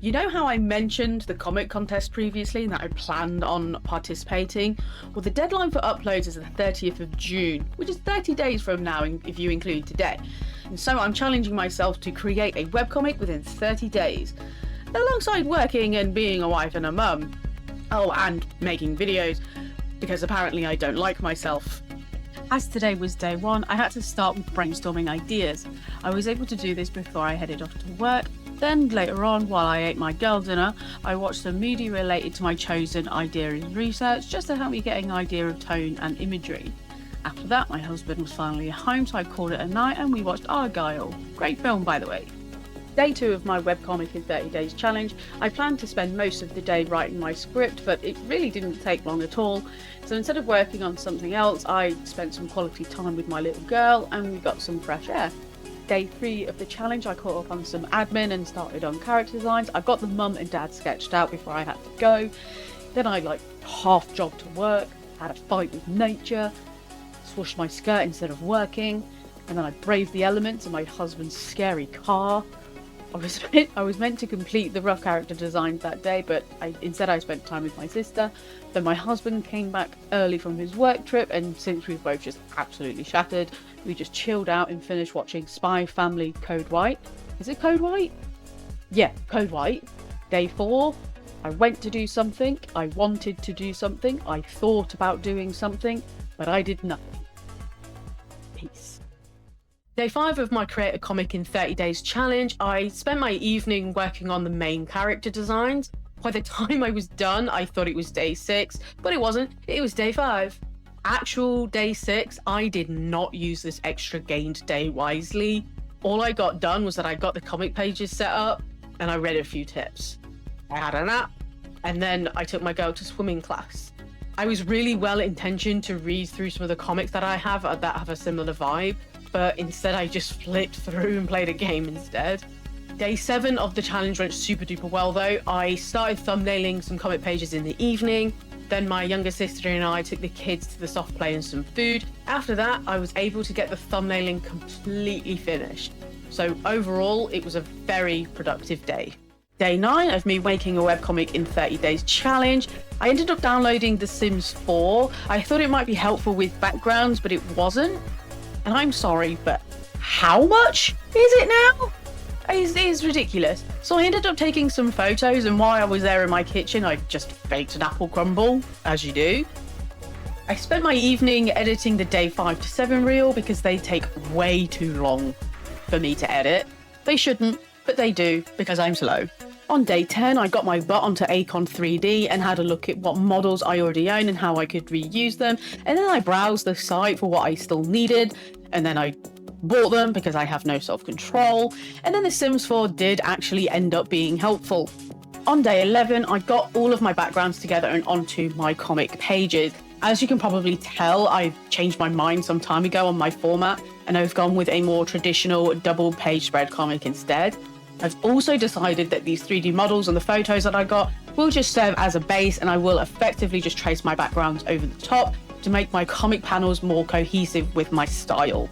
You know how I mentioned the comic contest previously and that I planned on participating? Well, the deadline for uploads is the 30th of June, which is 30 days from now if you include today. And so I'm challenging myself to create a webcomic within 30 days, alongside working and being a wife and a mum. Oh, and making videos, because apparently I don't like myself. As today was day one, I had to start with brainstorming ideas. I was able to do this before I headed off to work. Then later on, while I ate my girl dinner, I watched a movie related to my chosen idea in research, just to help me get an idea of tone and imagery. After that, my husband was finally home, so I called it a night and we watched Argyle. Great film, by the way. Day 2 of my webcomic in 30 days challenge. I planned to spend most of the day writing my script, but it really didn't take long at all. So instead of working on something else, I spent some quality time with my little girl and we got some fresh air. Day 3 of the challenge, I caught up on some admin and started on character designs. I got the mum and dad sketched out before I had to go. Then I half jogged to work, had a fight with nature, swooshed my skirt instead of working, and then I braved the elements in my husband's scary car. I was meant to complete the rough character designs that day, but instead I spent time with my sister. Then my husband came back early from his work trip, and since we were both just absolutely shattered, we just chilled out and finished watching Spy Family Code White. Is it Code White? Yeah, Code White. Day 4, I went to do something, I wanted to do something, I thought about doing something, but I did nothing. Peace. Day 5 of my Create a Comic in 30 Days challenge, I spent my evening working on the main character designs. By the time I was done, I thought it was day 6, but it wasn't, it was day 5. Actual day 6, I did not use this extra gained day wisely. All I got done was that I got the comic pages set up and I read a few tips. I had a nap and then I took my girl to swimming class. I was really well intentioned to read through some of the comics that I have that have a similar vibe, but instead I just flipped through and played a game instead. Day 7 of the challenge went super duper well though. I started thumbnailing some comic pages in the evening. Then my younger sister and I took the kids to the soft play and some food. After that, I was able to get the thumbnailing completely finished. So overall, it was a very productive day. Day 9 of me making a webcomic in 30 days challenge. I ended up downloading The Sims 4. I thought it might be helpful with backgrounds, but it wasn't. And I'm sorry, but how much is it now? It's ridiculous. So I ended up taking some photos, and while I was there in my kitchen, I just baked an apple crumble, as you do. I spent my evening editing the day 5 to 7 reel because they take way too long for me to edit. They shouldn't, but they do because I'm slow. On day 10, I got my butt onto Acon 3D and had a look at what models I already own and how I could reuse them. And then I browsed the site for what I still needed, and then I bought them because I have no self-control. And then The Sims 4 did actually end up being helpful. On day 11, I got all of my backgrounds together and onto my comic pages. As you can probably tell, I changed my mind some time ago on my format, and I've gone with a more traditional double-page spread comic instead. I've also decided that these 3D models and the photos that I got will just serve as a base, and I will effectively just trace my backgrounds over the top to make my comic panels more cohesive with my style.